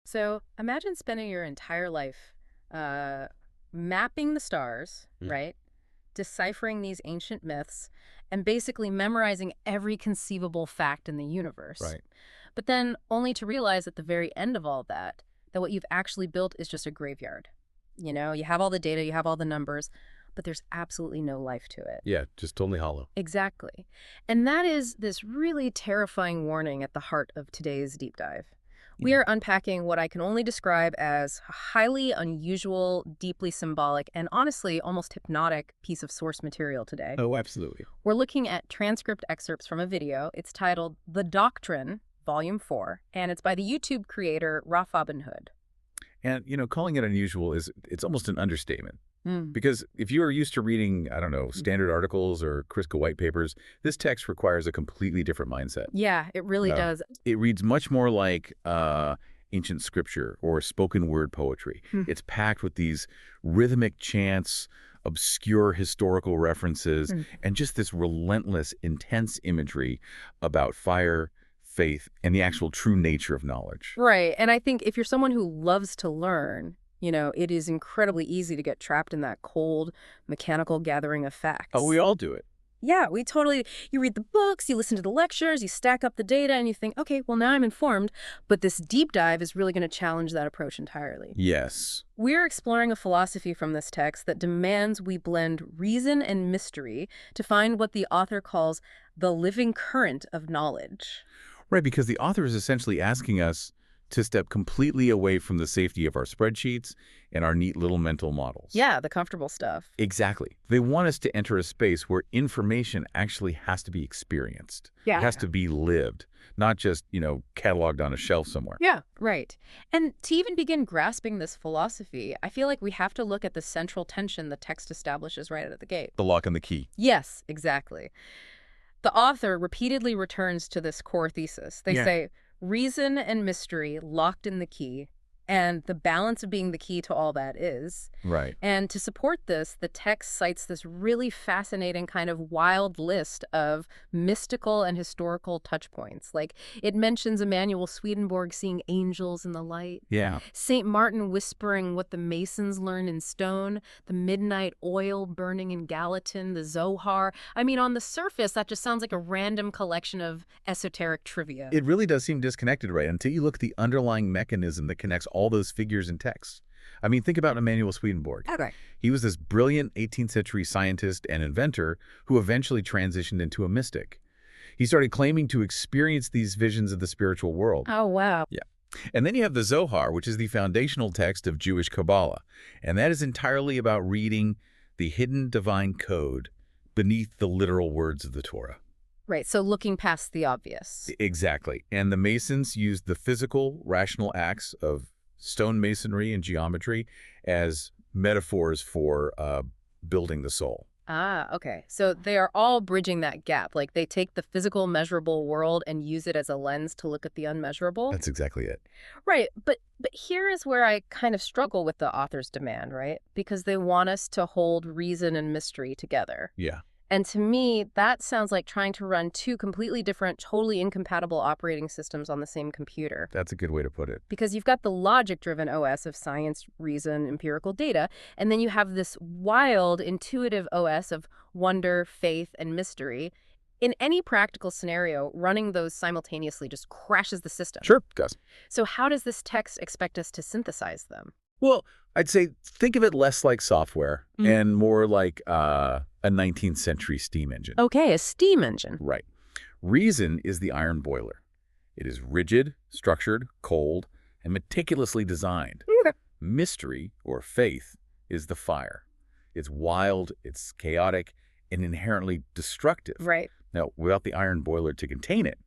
So imagine spending your entire life uh, mapping the stars, Mm. right? Deciphering these ancient myths and basically memorizing every conceivable fact in the universe. Right. But then only to realize at the very end of all that, that what you've actually built is just a graveyard. You know, you have all the data, you have all the numbers, but there's absolutely no life to it. Yeah, just totally hollow. Exactly. And that is this really terrifying warning at the heart of today's deep dive. We Yeah. are unpacking what I can only describe as a highly unusual, deeply symbolic, and honestly almost hypnotic piece of source material today. Oh, absolutely. We're looking at transcript excerpts from a video. It's titled The Doctrine, Volume 4, and it's by the YouTube creator Rafa Ben Hood. And, calling it unusual it's almost an understatement. Mm. Because if you are used to reading, I don't know, standard articles or Crisco white papers, this text requires a completely different mindset. Yeah, it really does. It reads much more like ancient scripture or spoken word poetry. Hmm. It's packed with these rhythmic chants, obscure historical references, Hmm. and just this relentless, intense imagery about fire, faith, and the actual true nature of knowledge. Right. And I think if you're someone who loves to learn, it is incredibly easy to get trapped in that cold, mechanical gathering of facts. Oh, we all do it. Yeah, you read the books, you listen to the lectures, you stack up the data, and you think, okay, well, now I'm informed. But this deep dive is really going to challenge that approach entirely. Yes. We're exploring a philosophy from this text that demands we blend reason and mystery to find what the author calls the living current of knowledge. Right, because the author is essentially asking us to step completely away from the safety of our spreadsheets and our neat little mental models. Yeah, the comfortable stuff. Exactly. They want us to enter a space where information actually has to be experienced. Yeah. It has to be lived, not just, cataloged on a shelf somewhere. Yeah, right. And to even begin grasping this philosophy, I feel like we have to look at the central tension the text establishes right out of the gate. The lock and the key. Yes, exactly. The author repeatedly returns to this core thesis. They Yeah. say, reason and mystery locked in the key, and the balance of being the key to all that is. Right. And to support this, the text cites this really fascinating kind of wild list of mystical and historical touch points. Like, it mentions Emanuel Swedenborg seeing angels in the light, Yeah. St. Martin whispering what the Masons learned in stone, the midnight oil burning in Gallatin, the Zohar. I mean, on the surface, that just sounds like a random collection of esoteric trivia. It really does seem disconnected, right? Until you look at the underlying mechanism that connects all those figures and texts. I mean, think about Emanuel Swedenborg. Okay. He was this brilliant 18th century scientist and inventor who eventually transitioned into a mystic. He started claiming to experience these visions of the spiritual world. Oh, wow. Yeah. And then you have the Zohar, which is the foundational text of Jewish Kabbalah. And that is entirely about reading the hidden divine code beneath the literal words of the Torah. Right, so looking past the obvious. Exactly. And the Masons used the physical, rational acts of stone masonry and geometry as metaphors for building the soul. Ah, okay. So they are all bridging that gap. Like they take the physical, measurable world and use it as a lens to look at the unmeasurable. That's exactly it. Right, but here is where I kind of struggle with the author's demand, right? Because they want us to hold reason and mystery together. Yeah. And to me, that sounds like trying to run two completely different, totally incompatible operating systems on the same computer. That's a good way to put it. Because you've got the logic-driven OS of science, reason, empirical data, and then you have this wild, intuitive OS of wonder, faith, and mystery. In any practical scenario, running those simultaneously just crashes the system. Sure, Gus. So how does this text expect us to synthesize them? Well, I'd say think of it less like software and more like a 19th century steam engine. Okay, a steam engine. Right. Reason is the iron boiler. It is rigid, structured, cold, and meticulously designed. Okay. Mystery, or faith, is the fire. It's wild, it's chaotic, and inherently destructive. Right. Now, without the iron boiler to contain it,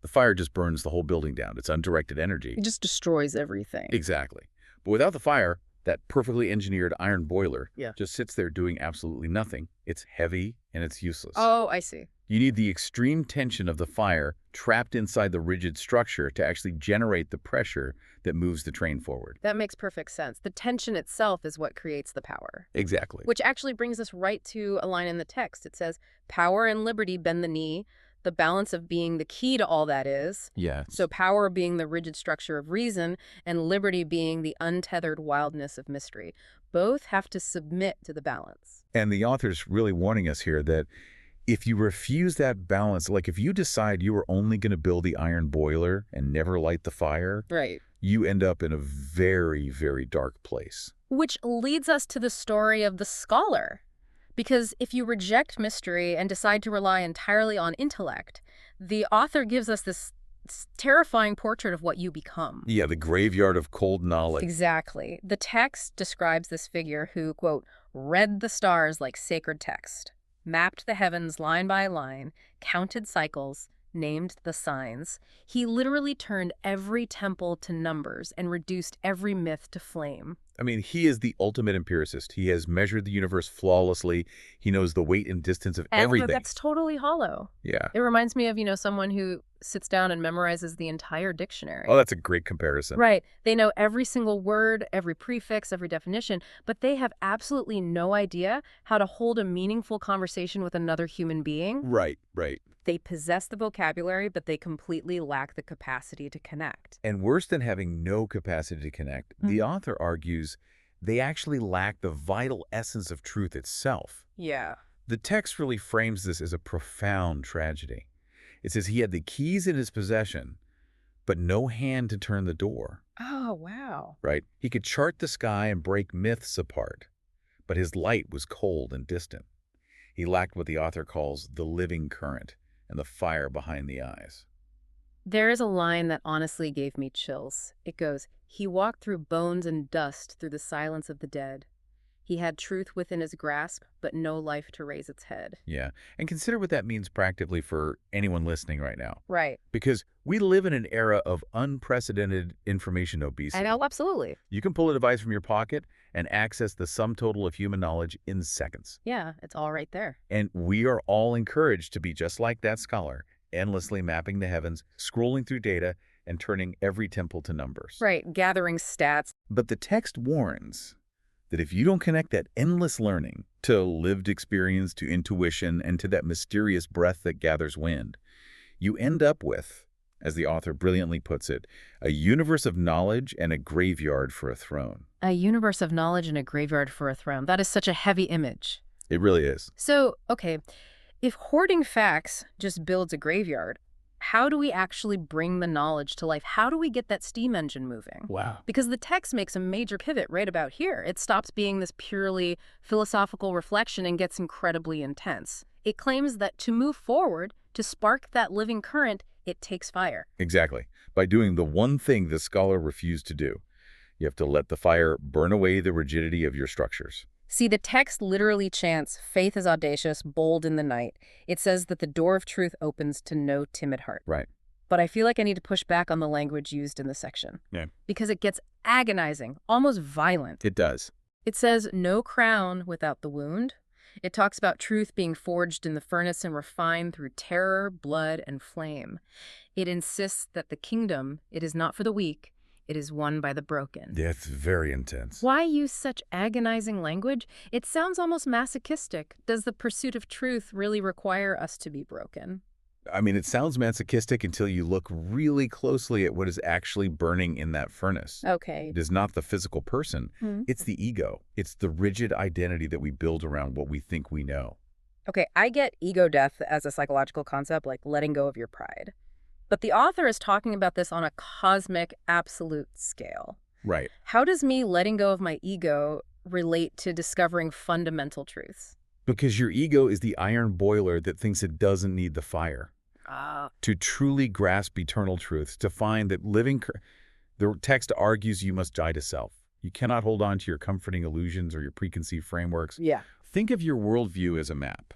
the fire just burns the whole building down. It's undirected energy. It just destroys everything. Exactly. But without the fire, that perfectly engineered iron boiler Yeah. just sits there doing absolutely nothing. It's heavy and it's useless. Oh, I see. You need the extreme tension of the fire trapped inside the rigid structure to actually generate the pressure that moves the train forward. That makes perfect sense. The tension itself is what creates the power. Exactly. Which actually brings us right to a line in the text. It says, power and liberty bend the knee. the balance of being the key to all that is. Yes. So power being the rigid structure of reason and liberty being the untethered wildness of mystery. Both have to submit to the balance. And the author's really warning us here that if you refuse that balance, like if you decide you are only going to build the iron boiler and never light the fire, Right. you end up in a very, very dark place. Which leads us to the story of the scholar. Because if you reject mystery and decide to rely entirely on intellect, the author gives us this terrifying portrait of what you become. Yeah, the graveyard of cold knowledge. Exactly. The text describes this figure who, quote, read the stars like sacred text, mapped the heavens line by line, counted cycles, named the signs. He literally turned every temple to numbers and reduced every myth to flame. I mean, he is the ultimate empiricist. He has measured the universe flawlessly. He knows the weight and distance of everything. That's totally hollow. Yeah. It reminds me of, someone who sits down and memorizes the entire dictionary. Oh, that's a great comparison. Right. They know every single word, every prefix, every definition, but they have absolutely no idea how to hold a meaningful conversation with another human being. Right, right. They possess the vocabulary, but they completely lack the capacity to connect. And worse than having no capacity to connect, the author argues they actually lack the vital essence of truth itself. Yeah. The text really frames this as a profound tragedy. It says he had the keys in his possession, but no hand to turn the door. Oh, wow. Right? He could chart the sky and break myths apart, but his light was cold and distant. He lacked what the author calls the living current and the fire behind the eyes. There is a line that honestly gave me chills. It goes, "He walked through bones and dust through the silence of the dead. He had truth within his grasp, but no life to raise its head." Yeah, and consider what that means practically for anyone listening right now. Right. Because we live in an era of unprecedented information obesity. I know, absolutely. You can pull a device from your pocket and access the sum total of human knowledge in seconds. Yeah, it's all right there. And we are all encouraged to be just like that scholar, endlessly mapping the heavens, scrolling through data, and turning every temple to numbers. Right, gathering stats. But the text warns that if you don't connect that endless learning to lived experience, to intuition, and to that mysterious breath that gathers wind, you end up with, as the author brilliantly puts it, a universe of knowledge and a graveyard for a throne. A universe of knowledge and a graveyard for a throne. That is such a heavy image. It really is. So, okay, if hoarding facts just builds a graveyard, how do we actually bring the knowledge to life? How do we get that steam engine moving? Wow. Because the text makes a major pivot right about here. It stops being this purely philosophical reflection and gets incredibly intense. It claims that to move forward, to spark that living current, it takes fire. Exactly. By doing the one thing the scholar refused to do. You have to let the fire burn away the rigidity of your structures. See, the text literally chants, "Faith is audacious, bold in the night." It says that the door of truth opens to no timid heart. Right. But I feel like I need to push back on the language used in the section. Yeah. Because it gets agonizing, almost violent. It does. It says, "No crown without the wound." It talks about truth being forged in the furnace and refined through terror, blood, and flame. It insists that the kingdom, it is not for the weak, it is won by the broken. Yeah, it's very intense. Why use such agonizing language? It sounds almost masochistic. Does the pursuit of truth really require us to be broken? I mean, it sounds masochistic until you look really closely at what is actually burning in that furnace. Okay. It is not the physical person. It's the ego. It's the rigid identity that we build around what we think we know. Okay, I get ego death as a psychological concept, like letting go of your pride. But the author is talking about this on a cosmic, absolute scale. Right. How does me letting go of my ego relate to discovering fundamental truths? Because your ego is the iron boiler that thinks it doesn't need the fire. To truly grasp eternal truths, to find that the text argues you must die to self. You cannot hold on to your comforting illusions or your preconceived frameworks. Yeah. Think of your worldview as a map.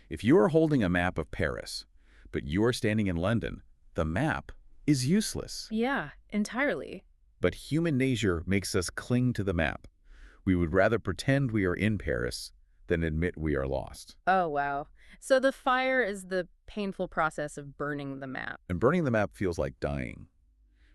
If you are holding a map of Paris, but you are standing in London, the map is useless. Yeah, entirely. But human nature makes us cling to the map. We would rather pretend we are in Paris than admit we are lost. Oh, wow. So the fire is the painful process of burning the map. And burning the map feels like dying.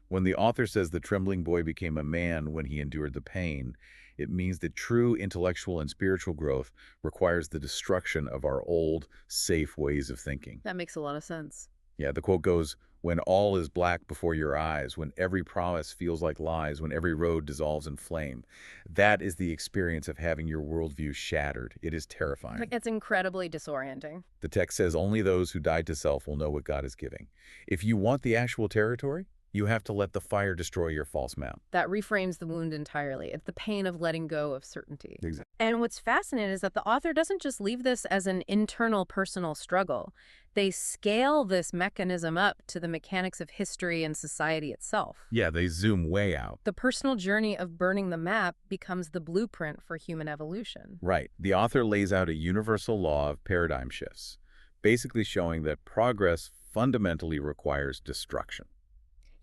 When the author says the trembling boy became a man when he endured the pain, it means that true intellectual and spiritual growth requires the destruction of our old, safe ways of thinking. That makes a lot of sense. Yeah, the quote goes, "When all is black before your eyes, when every promise feels like lies, when every road dissolves in flame, that is the experience of having your worldview shattered. It is terrifying." It's incredibly disorienting. The text says only those who died to self will know what God is giving. If you want the actual territory, you have to let the fire destroy your false mount. That reframes the wound entirely. It's the pain of letting go of certainty. Exactly. And what's fascinating is that the author doesn't just leave this as an internal personal struggle. They scale this mechanism up to the mechanics of history and society itself. Yeah, they zoom way out. The personal journey of burning the map becomes the blueprint for human evolution. Right. The author lays out a universal law of paradigm shifts, basically showing that progress fundamentally requires destruction.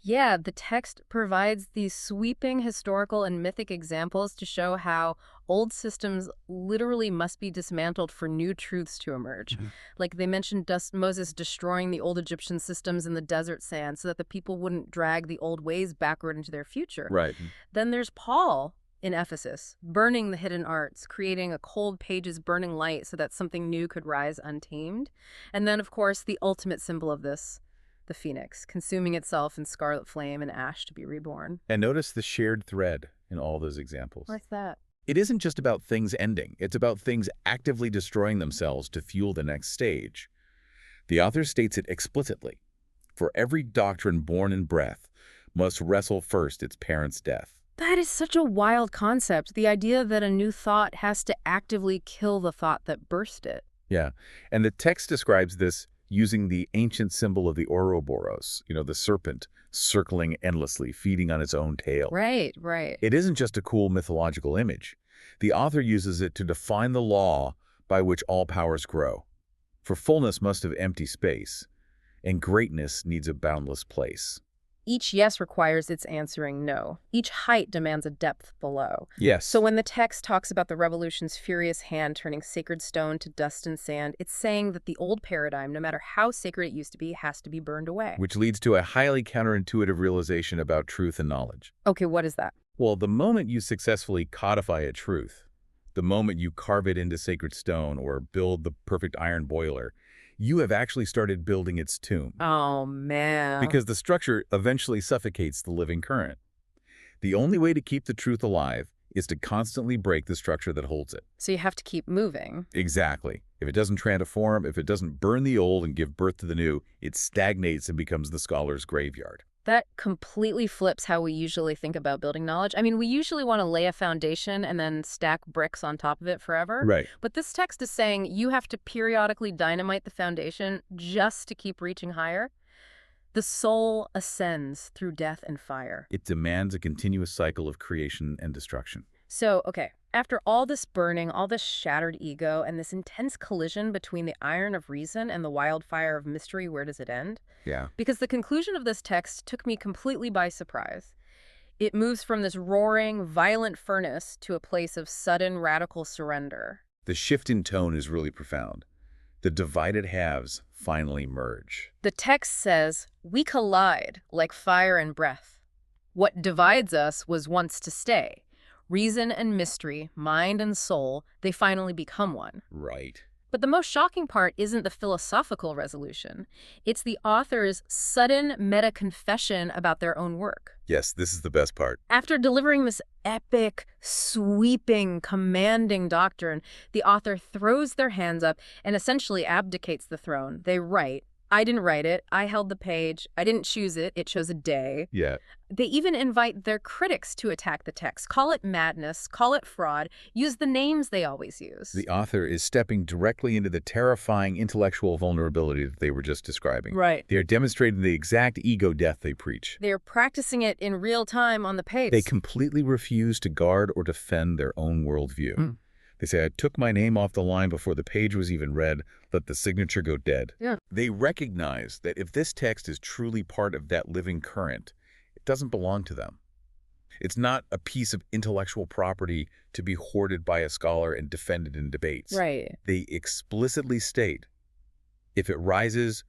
Yeah, the text provides these sweeping historical and mythic examples to show how old systems literally must be dismantled for new truths to emerge. Like they mentioned Moses destroying the old Egyptian systems in the desert sand so that the people wouldn't drag the old ways backward into their future. Right. Then there's Paul in Ephesus, burning the hidden arts, creating a cold pages burning light so that something new could rise untamed. And then, of course, the ultimate symbol of this, the phoenix, consuming itself in scarlet flame and ash to be reborn. And notice the shared thread in all those examples. What's that? It isn't just about things ending. It's about things actively destroying themselves to fuel the next stage. The author states it explicitly. For every doctrine born in breath must wrestle first its parent's death. That is such a wild concept, the idea that a new thought has to actively kill the thought that birthed it. Yeah, and the text describes this using the ancient symbol of the Ouroboros, the serpent circling endlessly, feeding on its own tail. Right, right. It isn't just a cool mythological image. The author uses it to define the law by which all powers grow. For fullness must have empty space, and greatness needs a boundless place. Each yes requires its answering no. Each height demands a depth below. Yes. So when the text talks about the revolution's furious hand turning sacred stone to dust and sand, it's saying that the old paradigm, no matter how sacred it used to be, has to be burned away. Which leads to a highly counterintuitive realization about truth and knowledge. Okay, what is that? Well, the moment you successfully codify a truth, the moment you carve it into sacred stone or build the perfect iron boiler, you have actually started building its tomb. Oh, man. Because the structure eventually suffocates the living current. The only way to keep the truth alive is to constantly break the structure that holds it. So you have to keep moving. Exactly. If it doesn't transform, if it doesn't burn the old and give birth to the new, it stagnates and becomes the scholar's graveyard. That completely flips how we usually think about building knowledge. I mean, we usually want to lay a foundation and then stack bricks on top of it forever. Right. But this text is saying you have to periodically dynamite the foundation just to keep reaching higher. The soul ascends through death and fire. It demands a continuous cycle of creation and destruction. So, okay, after all this burning, all this shattered ego, and this intense collision between the iron of reason and the wildfire of mystery, where does it end? Yeah. Because the conclusion of this text took me completely by surprise. It moves from this roaring, violent furnace to a place of sudden, radical surrender. The shift in tone is really profound. The divided halves finally merge. The text says, "We collide like fire and breath. What divides us was once to stay. Reason and mystery, mind and soul, they finally become one." Right. But the most shocking part isn't the philosophical resolution. It's the author's sudden meta-confession about their own work. Yes, this is the best part. After delivering this epic, sweeping, commanding doctrine, the author throws their hands up and essentially abdicates the throne. They write, "I didn't write it. I held the page. I didn't choose it. It chose a day." Yeah. They even invite their critics to attack the text. Call it madness, call it fraud, use the names they always use. The author is stepping directly into the terrifying intellectual vulnerability that they were just describing. Right. They are demonstrating the exact ego death they preach. They're practicing it in real time on the page. They completely refuse to guard or defend their own worldview. They say, "I took my name off the line before the page was even read. Let the signature go dead." Yeah. They recognize that if this text is truly part of that living current, it doesn't belong to them. It's not a piece of intellectual property to be hoarded by a scholar and defended in debates. Right. They explicitly state, if it rises,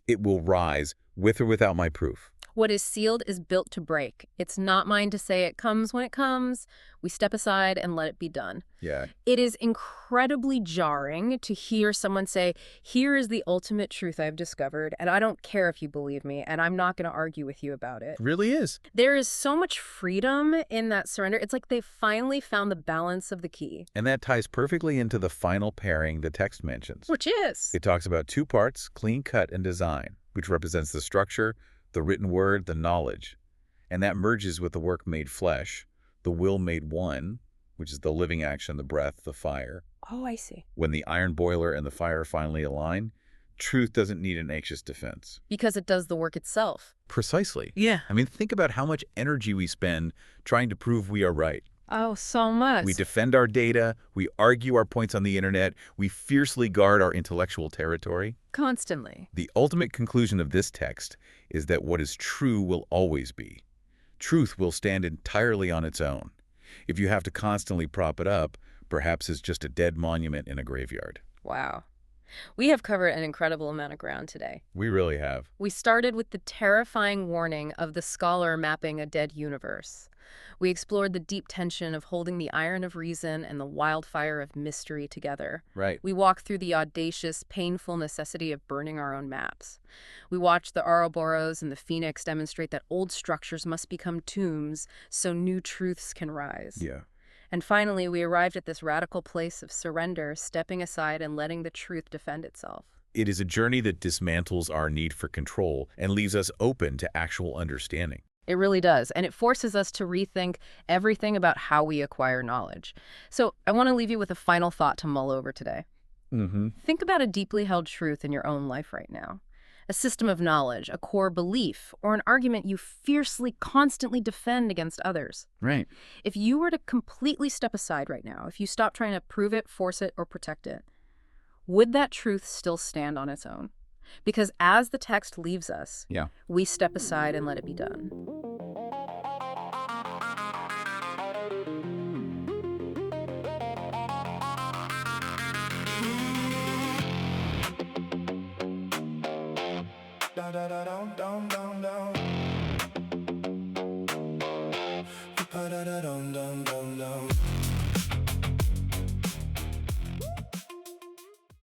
it will rise with or without my proof. What is sealed is built to break. It's not mine to say it comes when it comes. We step aside and let it be done. Yeah, It is incredibly jarring to hear someone say, here is the ultimate truth I've discovered, and I don't care if you believe me, and I'm not going to argue with you about it. it really is. There is so much freedom in that surrender. It's like they finally found the balance of the key. And that ties perfectly into the final pairing the text mentions. Which is? It talks about two parts, clean cut and design, which represents the structure, the written word, the knowledge. And that merges with the work made flesh, the will made one, which is the living action, the breath, the fire. Oh, I see. When the iron boiler and the fire finally align, truth doesn't need an anxious defense. Because it does the work itself. Precisely. Yeah. I mean, think about how much energy we spend trying to prove we are right. Oh, so much. We defend our data, we argue our points on the internet, we fiercely guard our intellectual territory. Constantly. The ultimate conclusion of this text is that what is true will always be. Truth will stand entirely on its own. If you have to constantly prop it up, perhaps it's just a dead monument in a graveyard. Wow. We have covered an incredible amount of ground today. We really have. We started with the terrifying warning of the scholar mapping a dead universe. We explored the deep tension of holding the iron of reason and the wildfire of mystery together. Right. We walked through the audacious, painful necessity of burning our own maps. We watched the Ouroboros and the Phoenix demonstrate that old structures must become tombs so new truths can rise. Yeah. And finally, we arrived at this radical place of surrender, stepping aside and letting the truth defend itself. It is a journey that dismantles our need for control and leaves us open to actual understanding. It really does, and it forces us to rethink everything about how we acquire knowledge. So I want to leave you with a final thought to mull over today. Think about a deeply held truth in your own life right now. A system of knowledge, a core belief, or an argument you fiercely, constantly defend against others. Right. If you were to completely step aside right now, if you stopped trying to prove it, force it, or protect it, would that truth still stand on its own? Because as the text leaves us, we step aside and let it be done. Da da da dum dum dum dum. Da da da dum dum dum dum.